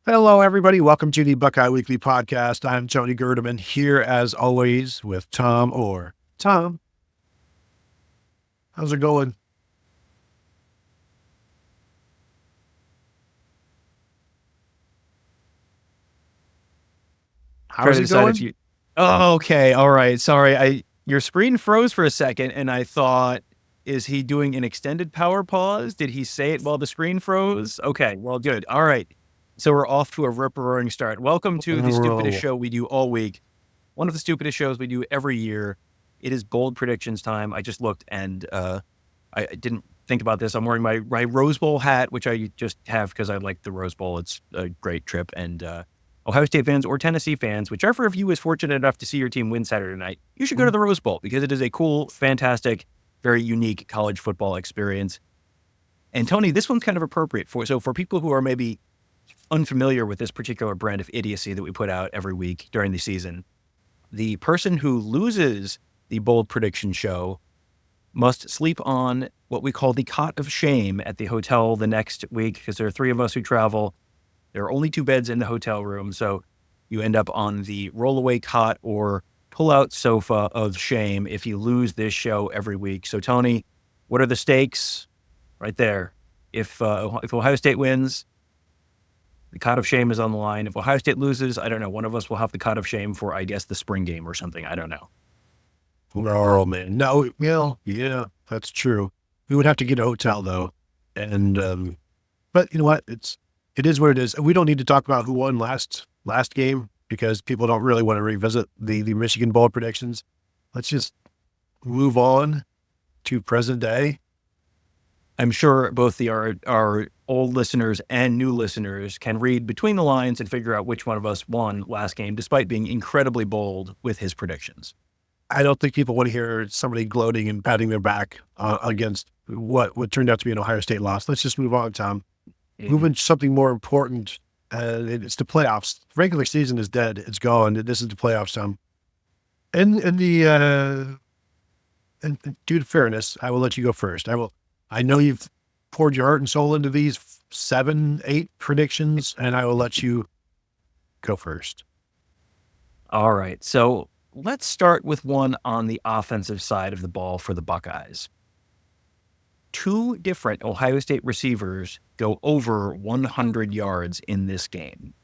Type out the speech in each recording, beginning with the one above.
Hello, everybody. Welcome to the Buckeye Weekly Podcast. I'm Tony Gerdeman here, as always, with Tom Orr. Tom, how's it going? Try How's to it decide if going? you. Oh, okay. All right. Sorry. Your screen froze for a second, and I thought, is he doing an extended power pause? Did he say it while the screen froze? Okay. Well, good. All right. So we're off to a rip-roaring start. Welcome to the stupidest Roll. show we do all week. One of the stupidest shows we do every year. It is bold predictions time. I just looked and I didn't think about this. I'm wearing my Rose Bowl hat, which I just have because I like the Rose Bowl. It's a great trip. And Ohio State fans or Tennessee fans, whichever of you is fortunate enough to see your team win Saturday night, you should go to the Rose Bowl because it is a cool, fantastic, very unique college football experience. And Tony, this one's kind of appropriate for people who are maybe unfamiliar with this particular brand of idiocy that we put out every week during the season. The person who loses the bold prediction show must sleep on what we call the Cot of Shame at the hotel the next week because there are three of us who travel. There are only two beds in the hotel room, so you end up on the rollaway cot or pull-out sofa of shame if you lose this show every week. So, Tony, what are the stakes? Right there. If Ohio State wins, the Cot of Shame is on the line. If Ohio State loses, I don't know. One of us will have the Cot of Shame for, I guess, the spring game or something. I don't know. Oh, man. No, well, yeah, that's true. We would have to get a hotel, though. And, but you know what? It is what it is. We don't need to talk about who won last game because people don't really want to revisit the Michigan Bowl predictions. Let's just move on to present day. I'm sure both our old listeners and new listeners can read between the lines and figure out which one of us won last game, despite being incredibly bold with his predictions. I don't think people want to hear somebody gloating and patting their back against what turned out to be an Ohio State loss. Let's just move on, Tom. Move into something more important. It's the playoffs. Regular season is dead. It's gone. This is the playoffs, Tom. And due to fairness, I will let you go first. I know you've poured your heart and soul into these 7, 8 predictions, and I will let you go first. All right. So let's start with one on the offensive side of the ball for the Buckeyes. Two different Ohio State receivers go over 100 yards in this game.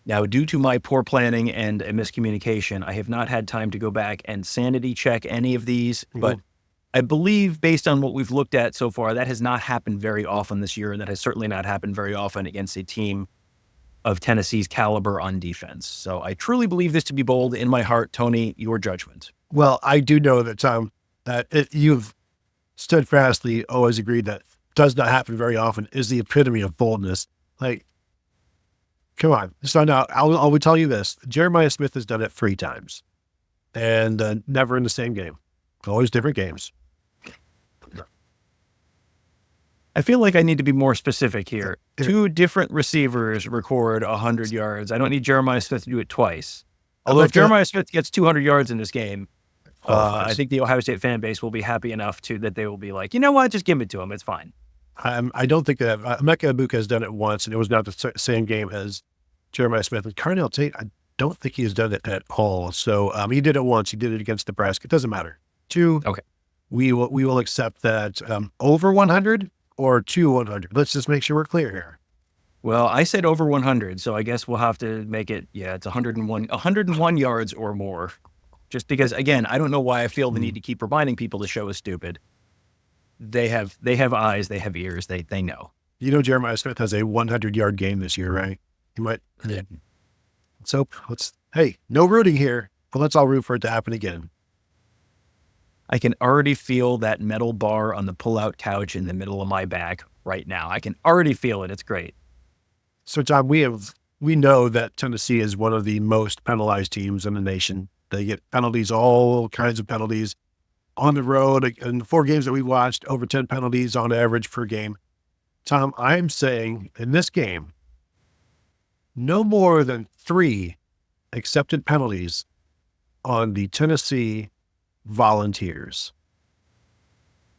Now, due to my poor planning and a miscommunication, I have not had time to go back and sanity check any of these, but I believe based on what we've looked at so far, that has not happened very often this year, and that has certainly not happened very often against a team of Tennessee's caliber on defense. So I truly believe this to be bold in my heart. Tony, your judgment. Well, I do know that, Tom, you've steadfastly always agreed that does not happen very often is the epitome of boldness. Like, come on. So now I will tell you this. Jeremiah Smith has done it 3 times and never in the same game. Always different games. I feel like I need to be more specific here. Two different receivers record 100 yards. I don't need Jeremiah Smith to do it twice. Although if Jeremiah Smith gets 200 yards in this game, I think the Ohio State fan base will be happy enough that they will be like, you know what, just give it to him. It's fine. I don't think that Emeka Egbuka has done it once, and it was not the same game as Jeremiah Smith. And Carnell Tate, I don't think he has done it at all. So he did it once. He did it against Nebraska. It doesn't matter. 2, okay. We will accept that over 100 or 100. Let's just make sure we're clear here. Well, I said over 100, so I guess we'll have to make it, it's 101 yards or more. Just because, again, I don't know why I feel the need to keep reminding people the show is stupid. They have eyes, they have ears, they know. You know Jeremiah Smith has a 100-yard game this year, right? He might. Yeah. So hey, no rooting here, but let's all root for it to happen again. I can already feel that metal bar on the pull-out couch in the middle of my back right now. I can already feel it. It's great. So, Tom, we know that Tennessee is one of the most penalized teams in the nation. They get penalties, all kinds of penalties on the road. In the 4 games that we watched, over 10 penalties on average per game. Tom, I'm saying in this game, no more than 3 accepted penalties on the Tennessee Volunteers.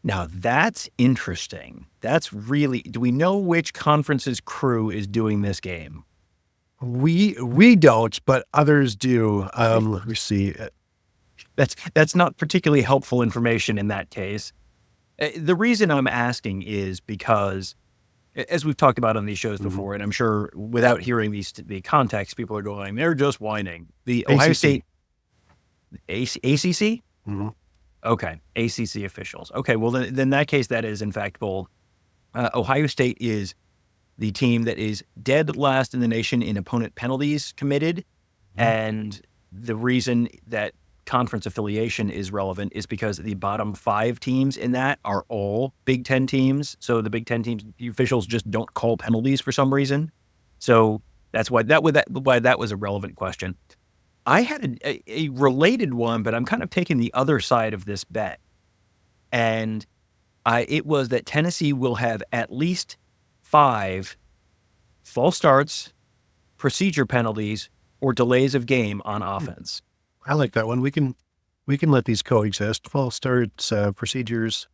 Now that's interesting. That's really. Do we know which conference's crew is doing this game? We don't, but others do. Let me see. That's not particularly helpful information in that case. The reason I'm asking is because, as we've talked about on these shows before, and I'm sure without hearing the context, people are going, they're just whining. The Ohio State ACC? Mm-hmm. Okay, ACC officials. Okay, well, then in that case, that is in fact bold. Ohio State is the team that is dead last in the nation in opponent penalties committed. And the reason that conference affiliation is relevant is because the bottom 5 teams in that are all Big Ten teams. So the Big Ten teams, the officials just don't call penalties for some reason. So that's why that was a relevant question. I had a related one, but I'm kind of taking the other side of this bet. And it was that Tennessee will have at least 5 false starts, procedure penalties, or delays of game on offense. I like that one. We can let these coexist. False starts, procedures,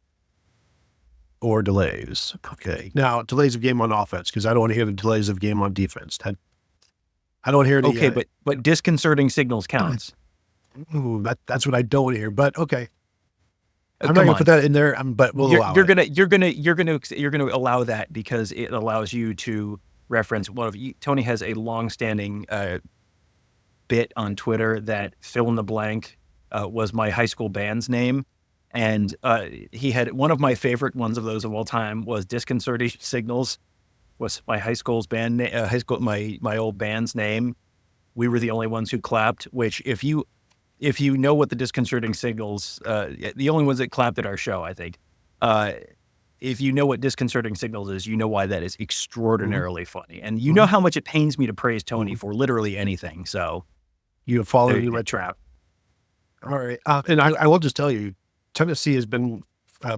or delays. Okay. Now, delays of game on offense, because I don't want to hear the delays of game on defense. I don't hear the... Okay, but disconcerting signals counts. Ooh, that's what I don't hear, but okay. I'm not Come going to on. put that in there, but we'll allow it. You're gonna allow that because it allows you to reference one of you. Tony has a long-standing bit on Twitter that fill in the blank was my high school band's name, and he had one of my favorite ones of those of all time was disconcerting signals. Was my high school's band my old band's name. We were the only ones who clapped. Which if you know what the disconcerting signals, the only ones that clapped at our show, I think. If you know what disconcerting signals is, you know why that is extraordinarily funny. And you know how much it pains me to praise Tony for literally anything. So you have fallen into a trap. All right. And I will just tell you, Tennessee has been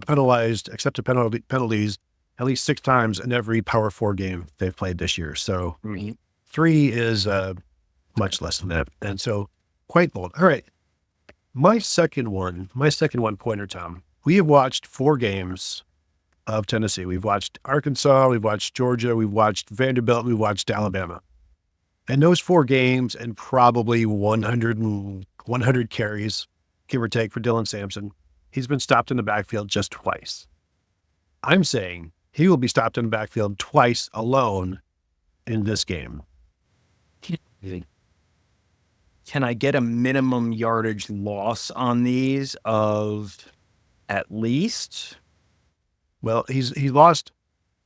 penalized, accepted penalties at least 6 times in every Power 4 game they've played this year. So 3 is much less than that. And so quite bold. All right. My second one pointer, Tom. We have watched 4 games of Tennessee. We've watched Arkansas, we've watched Georgia, we've watched Vanderbilt, we've watched Alabama. And those 4 games and probably 100 carries, give or take, for Dylan Sampson, he's been stopped in the backfield just twice. I'm saying he will be stopped in the backfield twice alone in this game. Can I get a minimum yardage loss on these of at least? Well, he lost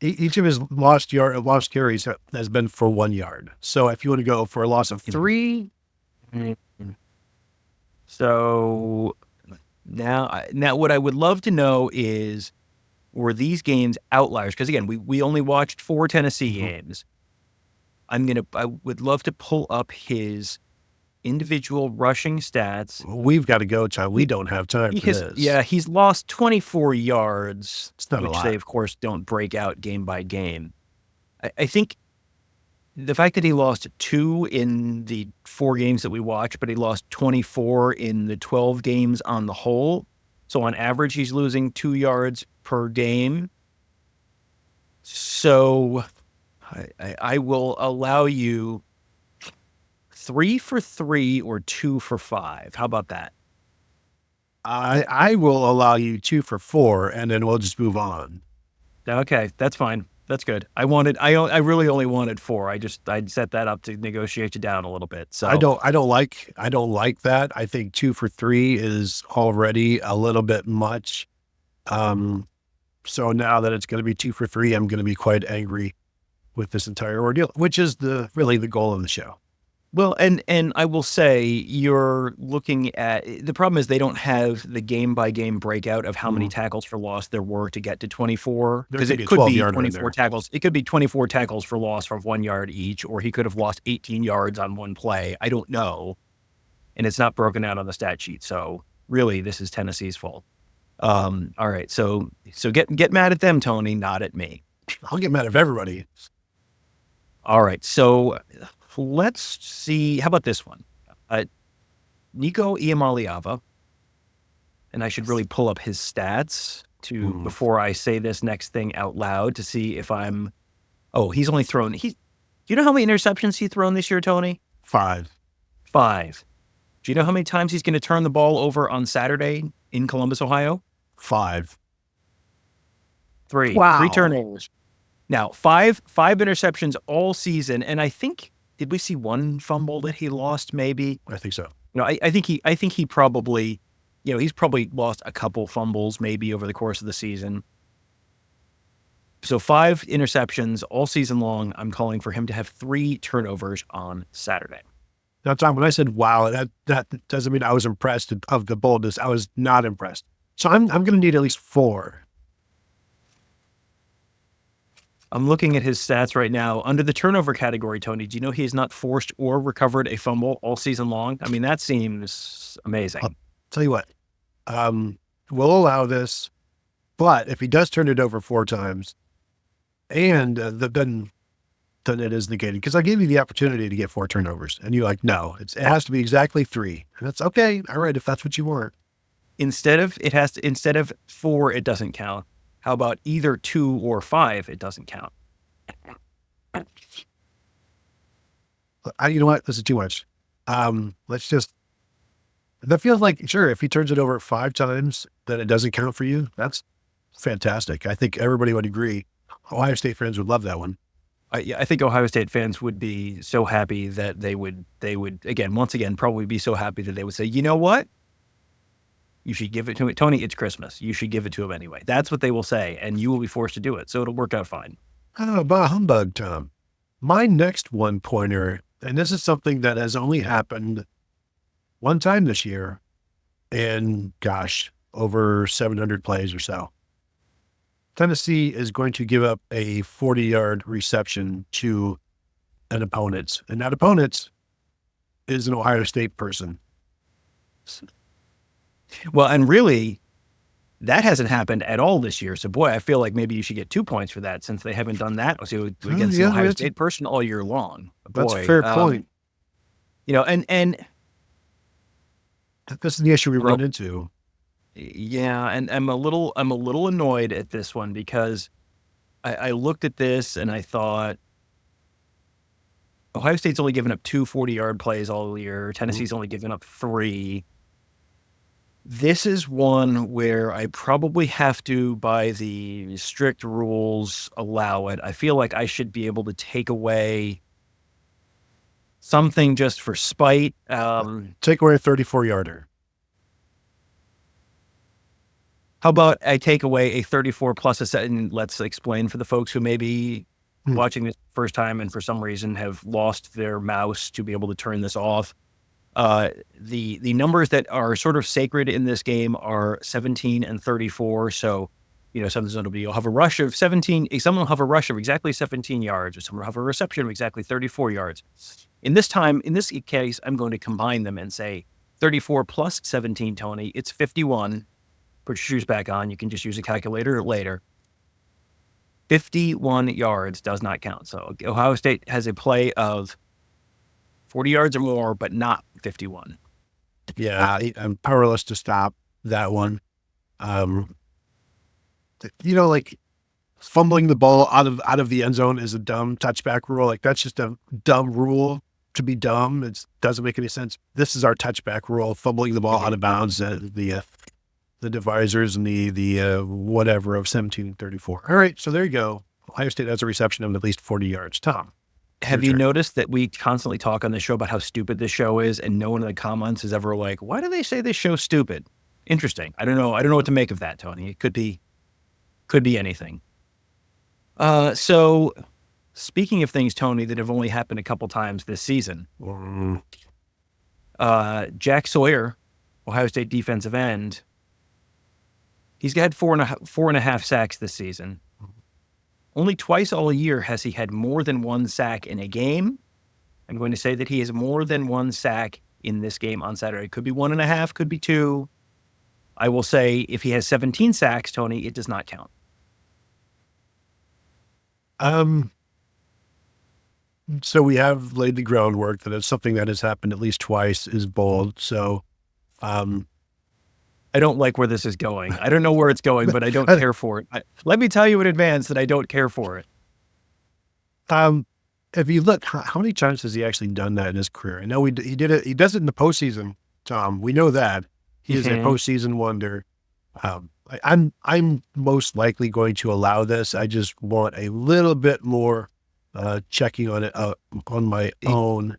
each of his lost carries has been for 1 yard. So if you want to go for a loss of 3, so now what I would love to know is, were these games outliers? Because again, we only watched 4 Tennessee games. I would love to pull up his individual rushing stats. We've got to go, John. We don't have time for this. Yeah, he's lost 24 yards, it's not which a lot. They, of course, don't break out game by game. I think the fact that he lost 2 in the 4 games that we watched, but he lost 24 in the 12 games on the whole. So on average, he's losing 2 yards per game. So I will allow you 3 for 3 or 2 for 5. How about that? I will allow you 2 for 4, and then we'll just move on. Okay, that's fine. That's good. I really only wanted 4. I'd set that up to negotiate you down a little bit. So I don't like that. I think 2 for 3 is already a little bit much. So now that it's going to be 2 for 3, I'm going to be quite angry with this entire ordeal, which is really the goal of the show. Well, and I will say, you're looking at, the problem is they don't have the game by game breakout of how many tackles for loss there were to get to 24. Because it could be 24 tackles. It could be 24 tackles for loss from 1 yard each, or he could have lost 18 yards on one play. I don't know. And it's not broken out on the stat sheet. So really, this is Tennessee's fault. All right. So get mad at them, Tony, not at me. I'll get mad at everybody. All right. So let's see. How about this one? Nico Iamaleava, and I should really pull up his stats. before I say this next thing out loud to see if I'm. Oh, he's only thrown. Do you know how many interceptions he's thrown this year, Tony? 5. 5. Do you know how many times he's going to turn the ball over on Saturday in Columbus, Ohio? 5. 3. Wow. 3 turnovers. Now, five interceptions all season, and I think, did we see one fumble that he lost? Maybe. I think so. I think he probably, he's probably lost a couple fumbles maybe over the course of the season. So 5 interceptions all season long. I'm calling for him to have 3 turnovers on Saturday. Now, Tom, when I said wow, that doesn't mean I was impressed of the boldness. I was not impressed. So I'm going to need at least 4. I'm looking at his stats right now. Under the turnover category, Tony, do you know he has not forced or recovered a fumble all season long? I mean, that seems amazing. I'll tell you what, we'll allow this, but if he does turn it over 4 times, and then it is negated, because I gave you the opportunity to get 4 turnovers, and you're like, no, it has to be exactly 3. And that's okay. All right, if that's what you want. Instead of 4, it doesn't count. How about either 2 or 5? It doesn't count. You know what? This is too much. Let's just. That feels like, sure, if he turns it over 5 times, then it doesn't count for you. That's fantastic. I think everybody would agree. Ohio State fans would love that one. I think Ohio State fans would be so happy that they would once again probably be so happy that they would say, you know what? You should give it to him. Tony, it's Christmas. You should give it to him anyway. That's what they will say, and you will be forced to do it. So it'll work out fine. Oh, bah humbug, Tom. My next one-pointer, and this is something that has only happened one time this year, and gosh, over 700 plays or so. Tennessee is going to give up a 40-yard reception to an opponent, and that opponent is an Ohio State person. Well, and really, that hasn't happened at all this year. So, boy, I feel like maybe you should get 2 points for that since they haven't done that against the Ohio State person all year long. That's a fair point. And this is the issue we run into. Yeah, and I'm a little annoyed at this one because I looked at this and I thought Ohio State's only given up 2 40-yard plays all year. Tennessee's only given up 3. This is one where I probably have to, by the strict rules, allow it. I feel like I should be able to take away something just for spite. Take away a 34-yarder. How about I take away a 34 plus a set? And let's explain for the folks who may be watching this first time and for some reason have lost their mouse to be able to turn this off. The numbers that are sort of sacred in this game are 17 and 34. So, something's going to be, you'll have a rush of 17, someone will have a rush of exactly 17 yards, or someone will have a reception of exactly 34 yards. In this case, I'm going to combine them and say 34 plus 17, Tony, it's 51. Put your shoes back on. You can just use a calculator later. 51 yards does not count. So Ohio State has a play of 40 yards or more, but not 51. Yeah, I'm powerless to stop that one. Like fumbling the ball out of the end zone is a dumb touchback rule. Like that's just a dumb rule to be dumb. It doesn't make any sense. This is our touchback rule: fumbling the ball out of bounds. The divisors and the whatever of 17 and 34. All right, so there you go. Ohio State has a reception of at least 40 yards. Tom. Have you noticed that we constantly talk on the show about how stupid this show is, and no one in the comments is ever like, why do they say this show's stupid? Interesting. I don't know what to make of that, Tony. It could be anything. So speaking of things, Tony, that have only happened a couple times this season, Jack Sawyer, Ohio State defensive end, he's had 4.5 sacks this season. Only twice all year has he had more than 1 sack in a game. I'm going to say that he has more than 1 sack in this game on Saturday. Could be 1.5, could be 2. I will say if he has 17 sacks, Tony, it does not count. So we have laid the groundwork that it's something that has happened at least twice is bold. So I don't like where this is going. I don't know where it's going, but I don't care for it. Let me tell you in advance that I don't care for it. If you look, how many times has he actually done that in his career? I know he did it. He does it in the postseason, Tom. We know that he is a postseason wonder. I'm most likely going to allow this. I just want a little bit more checking on it on my own.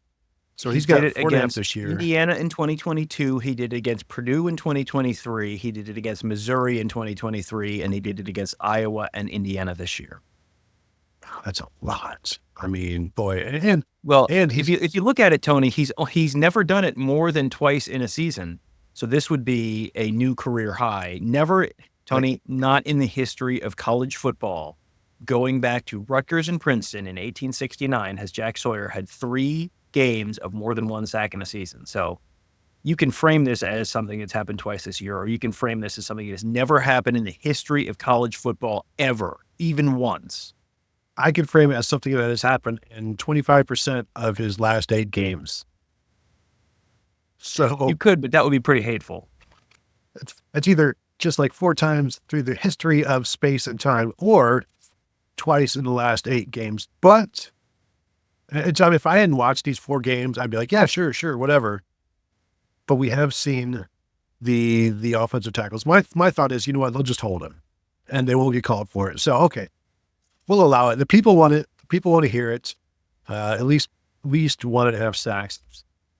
So he's got it against this year. Indiana in 2022. He did it against Purdue in 2023. He did it against Missouri in 2023, and he did it against Iowa and Indiana this year. That's a lot. I mean, boy, if you look at it, Tony, he's never done it more than twice in a season. So this would be a new career high. Never, Tony, not in the history of college football, going back to Rutgers and Princeton in 1869, has Jack Sawyer had 3 games of more than 1 sack in a season. So you can frame this as something that's happened twice this year, or you can frame this as something that has never happened in the history of college football ever, even once. I could frame it as something that has happened in 25% of his last 8 games. So you could, but that would be pretty hateful. It's either just like 4 times through the history of space and time, or twice in the last 8 games. But John, if I hadn't watched these 4 games, I'd be like, yeah, sure, whatever. But we have seen the offensive tackles. My thought is, you know what, they'll just hold him, and they won't get called for it. So okay, we'll allow it. The people want it. The people want to hear it. At least 1.5 sacks.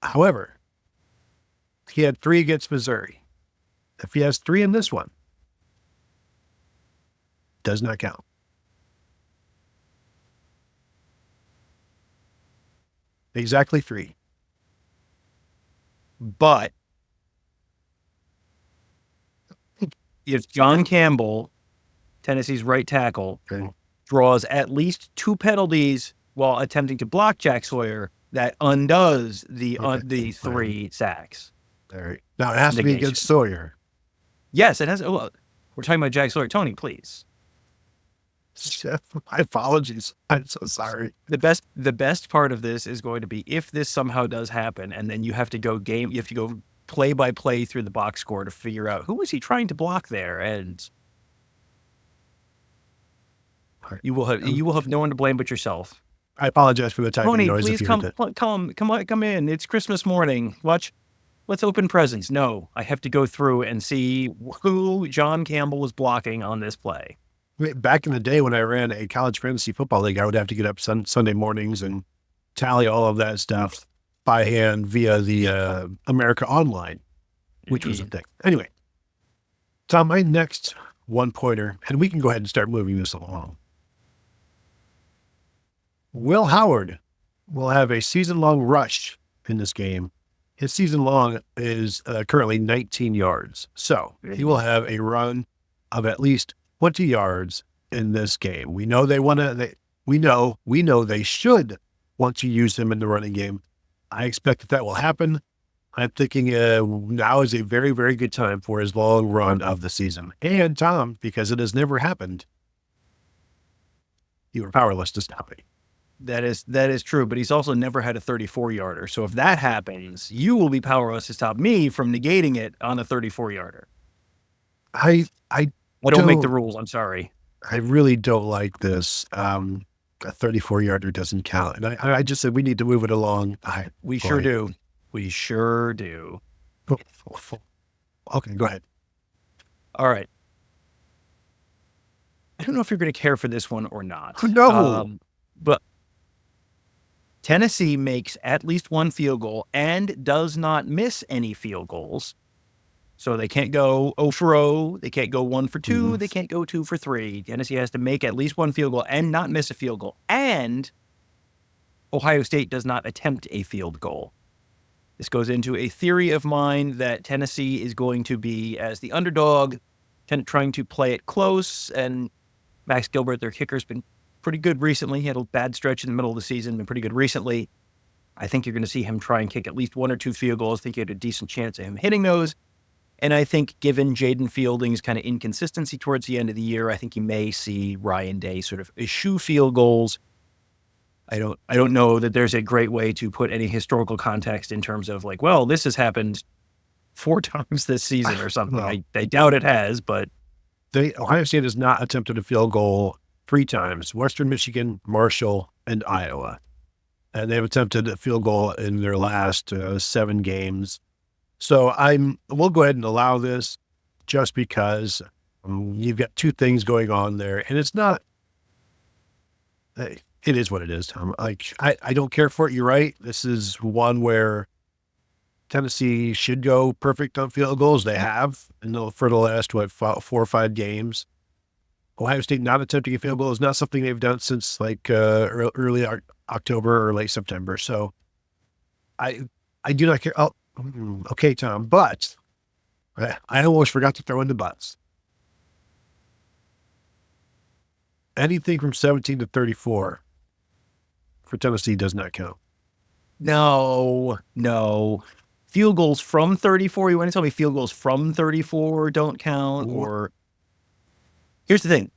However, he had 3 against Missouri. If he has 3 in this one, does not count. Exactly 3. But if John Campbell, Tennessee's right tackle, draws at least 2 penalties while attempting to block Jack Sawyer, that undoes the 3 sacks. There. Now it has to be against Sawyer. Yes, it has. Well, we're talking about Jack Sawyer. Tony, please. My apologies. I'm so sorry. The best part of this is going to be if this somehow does happen, and then you have to go play by play through the box score to figure out who was he trying to block there, and you will have no one to blame but yourself. I apologize for the typing Tony, noise. Please come in. It's Christmas morning. Let's open presents. No, I have to go through and see who John Campbell was blocking on this play. Back in the day when I ran a college fantasy football league, I would have to get up Sunday mornings and tally all of that stuff by hand via the America Online, which was a thing. Anyway, Tom, my next 1-pointer, and we can go ahead and start moving this along. Will Howard will have a season-long rush in this game. His season-long is currently 19 yards. So he will have a run of at least 20 yards in this game. We know we know they should want to use him in the running game. I expect that will happen. I'm thinking now is a very, very good time for his long run of the season. And Tom, because it has never happened, you are powerless to stop it. That is true, but he's also never had a 34-yarder. So if that happens, you will be powerless to stop me from negating it on a 34-yarder. I don't make the rules. I'm sorry. I really don't like this. A 34-yarder doesn't count. And I just said we need to move it along. We sure do. We sure do. Okay, go ahead. All right. I don't know if you're going to care for this one or not. No. But Tennessee makes at least 1 field goal and does not miss any field goals. So they can't go 0 for 0. They can't go 1 for 2. Mm-hmm. They can't go 2 for 3. Tennessee has to make at least 1 field goal and not miss a field goal. And Ohio State does not attempt a field goal. This goes into a theory of mine that Tennessee is going to be, as the underdog, trying to play it close. And Max Gilbert, their kicker, has been pretty good recently. He had a bad stretch in the middle of the season, been pretty good recently. I think you're going to see him try and kick at least 1 or 2 field goals. I think you had a decent chance of him hitting those. And I think given Jaden Fielding's kind of inconsistency towards the end of the year, I think you may see Ryan Day sort of eschew field goals. I don't know that there's a great way to put any historical context in terms of like, well, this has happened 4 times this season or something. Well, I doubt it has, but Ohio State has not attempted a field goal 3 times: Western Michigan, Marshall, and Iowa. And they've attempted a field goal in their last 7 games. So we'll go ahead and allow this just because you've got 2 things going on there. And it's not, it is what it is, Tom. Like, I don't care for it. You're right. This is one where Tennessee should go perfect on field goals. They have for the last, 4 or 5 games. Ohio State not attempting a field goal is not something they've done since like early October or late September. So I do not care. Oh, okay, Tom, but I almost forgot to throw in the buts. Anything from 17 to 34 for Tennessee does not count. no. Field goals from 34. You want to tell me field goals from 34 don't count? Or here's the thing.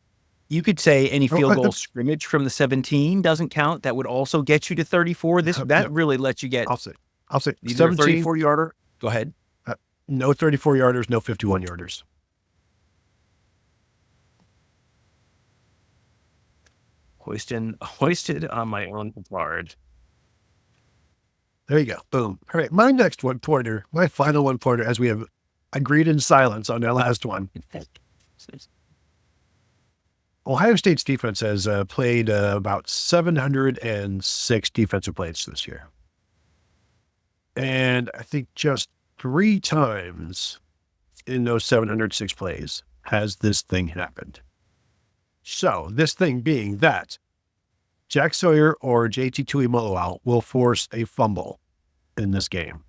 You could say any field goal scrimmage from the 17 doesn't count. That would also get you to 34. That really lets you get. I'll say 17 34-yarder. Go ahead. No 34-yarders, no 51-yarders. Hoisted on my own petard. There you go. Boom. All right. My next one-pointer, my final one-pointer, as we have agreed in silence on that last one. Ohio State's defense has played about 706 defensive plays this year. And I think just 3 times in those 706 plays has this thing happened. So this thing being that Jack Sawyer or JT Tuimoloau will force a fumble in this game.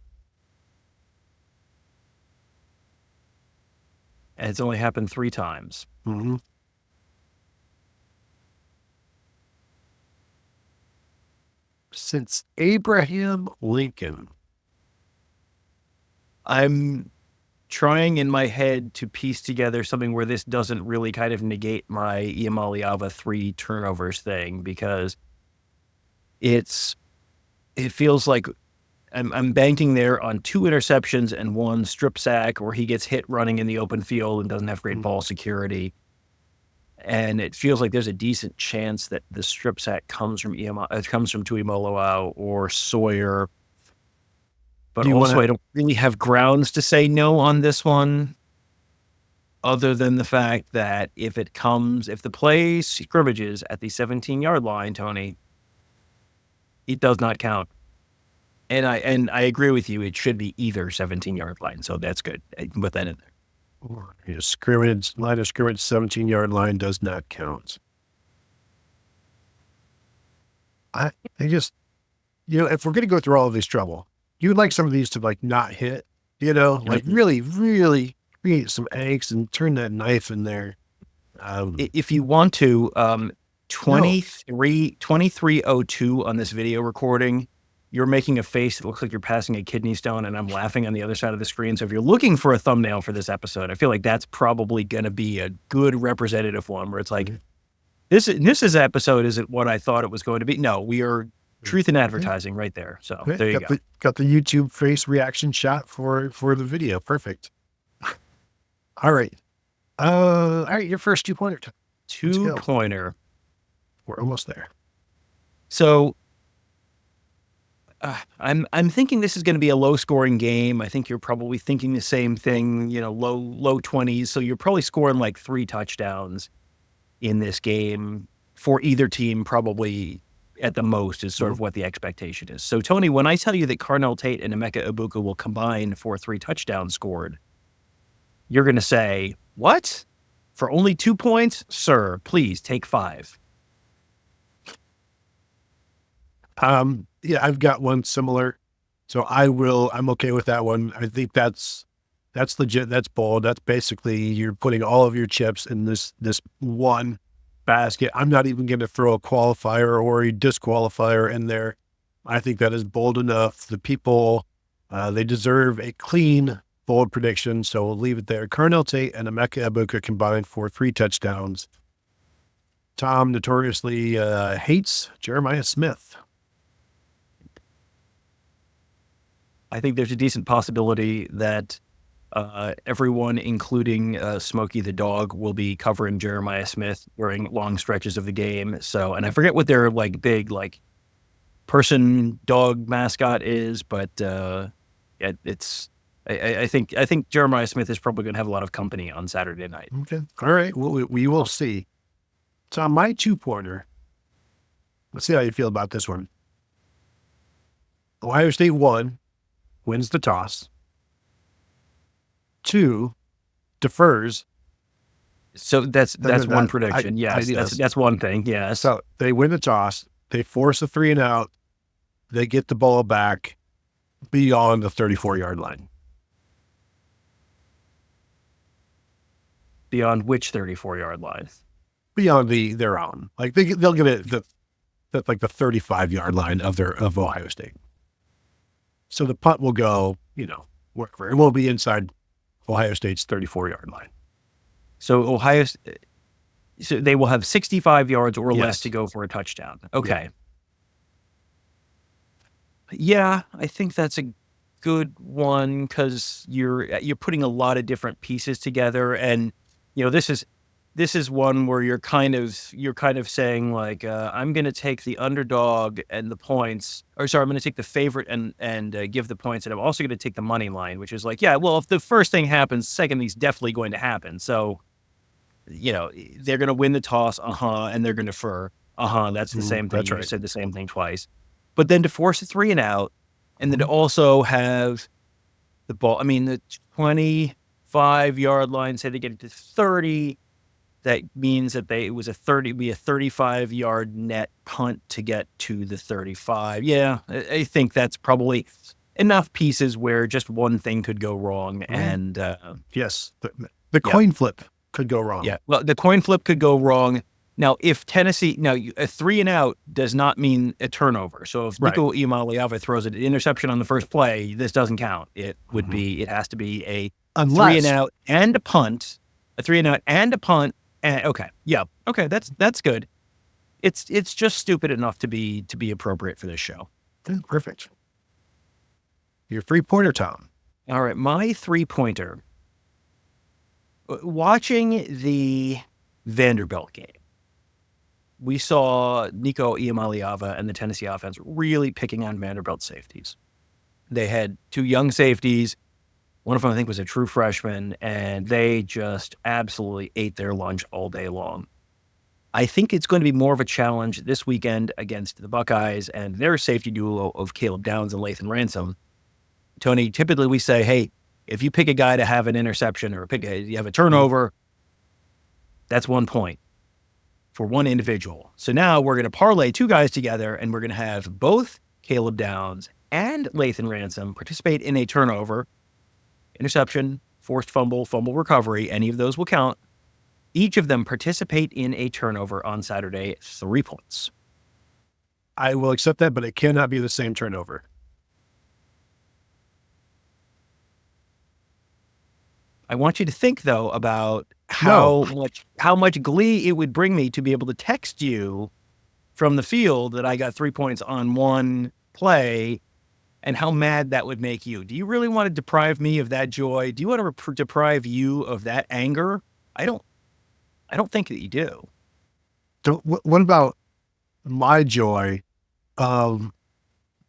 And it's only happened 3 times. Mm-hmm. Since Abraham Lincoln. I'm trying in my head to piece together something where this doesn't really kind of negate my Iamaleava 3 turnovers thing, because it feels like I'm banking there on 2 interceptions and 1 strip sack, or he gets hit running in the open field and doesn't have great ball security. And it feels like there's a decent chance that the strip sack comes from Tuimoloau or Sawyer. But also, I don't really have grounds to say no on this one, other than the fact that if the play scrimmages at the 17-yard line, Tony, it does not count. And I agree with you. It should be either 17-yard line, so that's good. I can put that in there. Line of scrimmage, 17-yard line does not count. I just, if we're going to go through all of this trouble, you would like some of these to like not hit, like really, really create some angst and turn that knife in there. If you want to, 2302 on this video recording, you're making a face that looks like you're passing a kidney stone, and I'm laughing on the other side of the screen. So if you're looking for a thumbnail for this episode, I feel like that's probably going to be a good representative one, where it's like, this episode isn't what I thought it was going to be. No, we are truth in advertising right there. So there you go. Got the YouTube face reaction shot for the video. Perfect. All right. Your first 2-pointer. 2-pointer. We're almost there. So I'm thinking this is going to be a low-scoring game. I think you're probably thinking the same thing, low 20s. So you're probably scoring like 3 touchdowns in this game for either team, probably at the most, is sort of what the expectation is. So, Tony, when I tell you that Carnell Tate and Emeka Egbuka will combine for 3 touchdowns scored, you're going to say, what? For only 2 points? Sir, please take 5. Yeah, I've got one similar. So I'm okay with that one. I think that's legit. That's bold. That's basically, you're putting all of your chips in this one basket. I'm not even going to throw a qualifier or a disqualifier in there. I think that is bold enough. The people, they deserve a clean, bold prediction. So we'll leave it there. Carnell Tate and Emeka Egbuka combined for 3 touchdowns. Tom notoriously hates Jeremiah Smith. I think there's a decent possibility that Everyone, including Smokey the dog, will be covering Jeremiah Smith during long stretches of the game. So, and I forget what their like big like person dog mascot is, but it's. I think Jeremiah Smith is probably going to have a lot of company on Saturday night. Okay. All right. Well, we will see. So on my 2-pointer, let's see how you feel about this one. Ohio State 1 wins the toss. 2 defers. So that's one prediction. Yes, that's one thing. Yes. So they win the toss. They force a 3-and-out. They get the ball back beyond the 34-yard line. Beyond which 34-yard line? Beyond their own. Like they'll get it the 35-yard line of Ohio State. So the punt will go, wherever. It won't be inside Ohio State's 34-yard line. So so they will have 65 yards or less to go for a touchdown. Okay. Yeah, I think that's a good one because you're putting a lot of different pieces together, and this is one where you're kind of saying like I'm going to take the underdog and the points, I'm going to take the favorite and give the points, and I'm also going to take the money line, which is like, yeah, well, if the first thing happens, second thing's definitely going to happen. So, they're going to win the toss, and they're going to defer, that's the same thing. That's right. You said the same thing twice, but then to force a 3-and-out, and then to also have the ball. I mean, the 25-yard line, say they get it to 30. That means that it was a 35-yard net punt to get to the 35. Yeah, I think that's probably enough pieces where just one thing could go wrong. And yes, the coin flip could go wrong. Yeah, well, the coin flip could go wrong. Now, if Tennessee, a 3-and-out does not mean a turnover. So if Nico Iamaleava throws an interception on the first play, this doesn't count. It would be, it has to be a 3-and-out and a punt, a 3-and-out and a punt. Okay. Yeah. Okay. That's good. It's just stupid enough to be appropriate for this show. Okay, perfect. Your 3-pointer, Tom. All right. My 3-pointer. Watching the Vanderbilt game, we saw Nico Iamaleava and the Tennessee offense really picking on Vanderbilt safeties. They had 2 young safeties. One of them, I think, was a true freshman, and they just absolutely ate their lunch all day long. I think it's going to be more of a challenge this weekend against the Buckeyes and their safety duo of Caleb Downs and Lathan Ransom. Tony, typically we say, hey, if you pick a guy to have an interception or you have a turnover, that's 1 point for one individual. So now we're going to parlay 2 guys together, and we're going to have both Caleb Downs and Lathan Ransom participate in a turnover, interception, forced fumble, fumble recovery. Any of those will count. Each of them participate in a turnover on Saturday, 3 points. I will accept that, but it cannot be the same turnover. I want you to think, though, about how much glee it would bring me to be able to text you from the field that I got 3 points on one play, and how mad that would make you. Do you really want to deprive me of that joy? Do you want to deprive you of that anger? I don't think that you do. So what about my joy of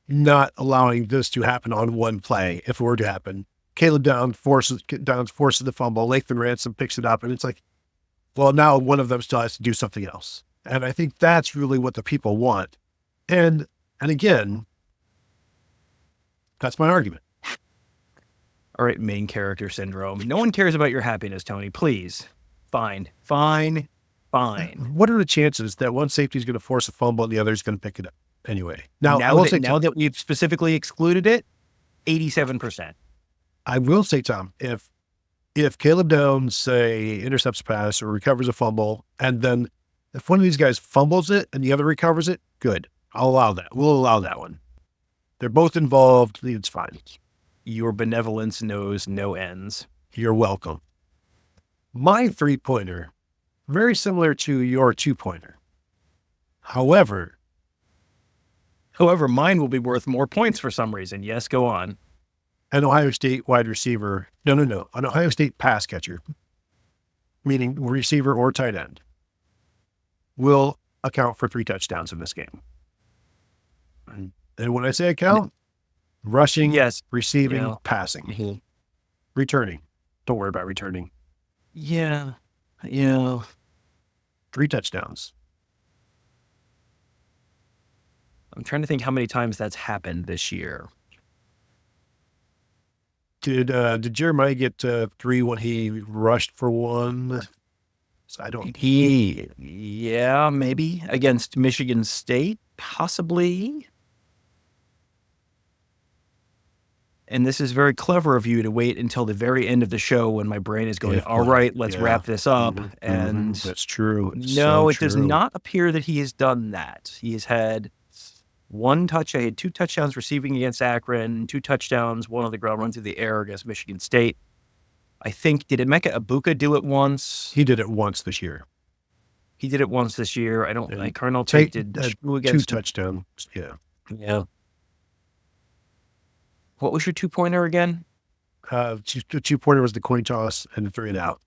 not allowing this to happen on one play if it were to happen? Caleb Downs forces the fumble. Lathan Ransom picks it up, and it's like, well, now one of them still has to do something else. And I think that's really what the people want. And again, that's my argument. All right, main character syndrome. No one cares about your happiness, Tony. Please. Fine. What are the chances that one safety is going to force a fumble and the other is going to pick it up anyway? Now that we've specifically excluded it, 87%. I will say, Tom, if Caleb Downs, say, intercepts a pass or recovers a fumble, and then if one of these guys fumbles it and the other recovers it, good. I'll allow that. We'll allow that one. They're both involved. It's fine. Your benevolence knows no ends. You're welcome. My 3-pointer, very similar to your 2-pointer. However, mine will be worth more points for some reason. Yes, go on. an Ohio State wide receiver, an Ohio State pass catcher, meaning receiver or tight end, will account for 3 touchdowns in this game. And when I say account, rushing, Yes. receiving, passing, returning. Don't worry about returning. Yeah. 3 touchdowns. I'm trying to think how many times that's happened this year. Did Jeremiah get 3 when he rushed for 1? So I don't. Yeah, maybe against Michigan State, possibly. And this is very clever of you to wait until the very end of the show when my brain is going, all right, let's wrap this up. And that's true. no, it does not appear that he has done that. He has had 1 touch. I had 2 touchdowns receiving against Akron, 2 touchdowns, 1 on the ground, 1 through the air against Michigan State. I think, did Emeka Egbuka do it once? He did it once this year. I don't think Colonel Tate did 2 touchdowns. Yeah. Yeah. What was your 2-pointer again? The 2-pointer was the coin toss and 3 and out.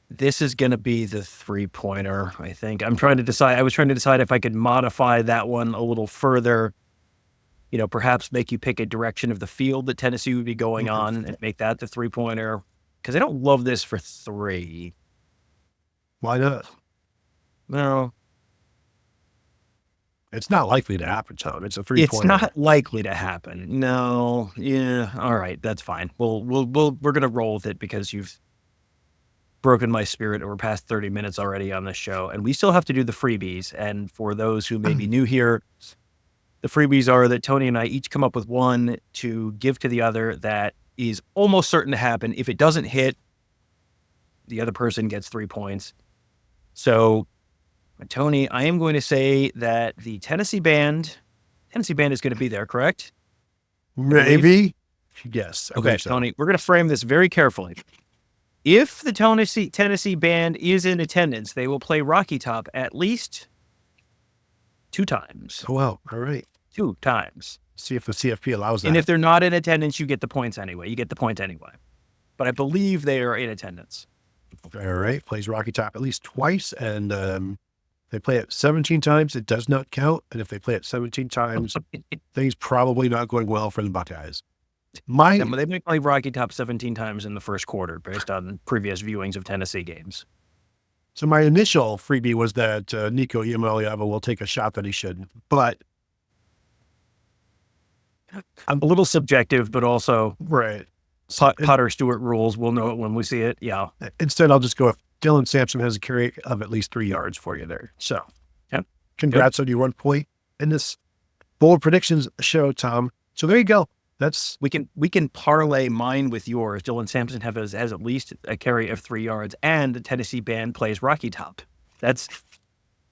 This is going to be the 3-pointer, I think. I was trying to decide if I could modify that one a little further, perhaps make you pick a direction of the field that Tennessee would be going on and make that the 3-pointer. Because I don't love this for 3. Why not? No. It's not likely to happen, Tom. It's a 3-pointer. It's not likely to happen. No. Yeah. All right. That's fine. We're going to roll with it because you've broken my spirit over past 30 minutes already on this show. And we still have to do the freebies. And for those who may be new here, the freebies are that Tony and I each come up with one to give to the other that is almost certain to happen. If it doesn't hit, the other person gets 3 points. So, Tony, I am going to say that the Tennessee band is going to be there, correct? Maybe. Yes. Okay, so. Tony, we're going to frame this very carefully. If the Tennessee band is in attendance, they will play Rocky Top at least 2 times. Oh, wow. All right. 2 times. See if the CFP allows that. And if they're not in attendance, you get the points anyway. But I believe they are in attendance. All right. Plays Rocky Top at least twice. And they play it 17 times. It does not count. And if they play it 17 times, things probably not going well for the Buckeyes. They may play Rocky Top 17 times in the first quarter based on previous viewings of Tennessee games. So my initial freebie was that Nico Iamaleava will take a shot that he shouldn't. But I'm a little subjective, but also right. Potter Stewart rules. We'll know it when we see it. Yeah. Instead, I'll just go if Dylan Sampson has a carry of at least 3 yards for you there. So congrats on your 1 point in this bold predictions show, Tom. So there you go. We can parlay mine with yours. Dylan Sampson has at least a carry of 3 yards, and the Tennessee band plays Rocky Top. That's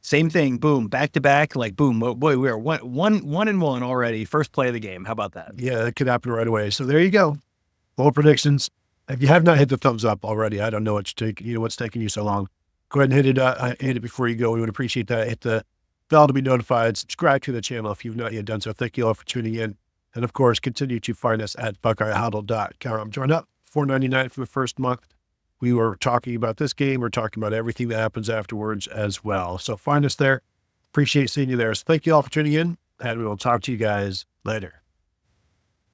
same thing. Boom, back to back. Like boom, boy, we are one and one already. First play of the game. How about that? Yeah, that could happen right away. So there you go. Bold predictions. If you have not hit the thumbs up already, I don't know what's taking you so long. Go ahead and hit it before you go. We would appreciate that. Hit the bell to be notified. Subscribe to the channel if you've not yet done so. Thank you all for tuning in. And of course, continue to find us at BuckeyeHuddle.com. Join up, $4.99 for the first month. We were talking about this game. We're talking about everything that happens afterwards as well. So find us there. Appreciate seeing you there. So thank you all for tuning in, and we will talk to you guys later.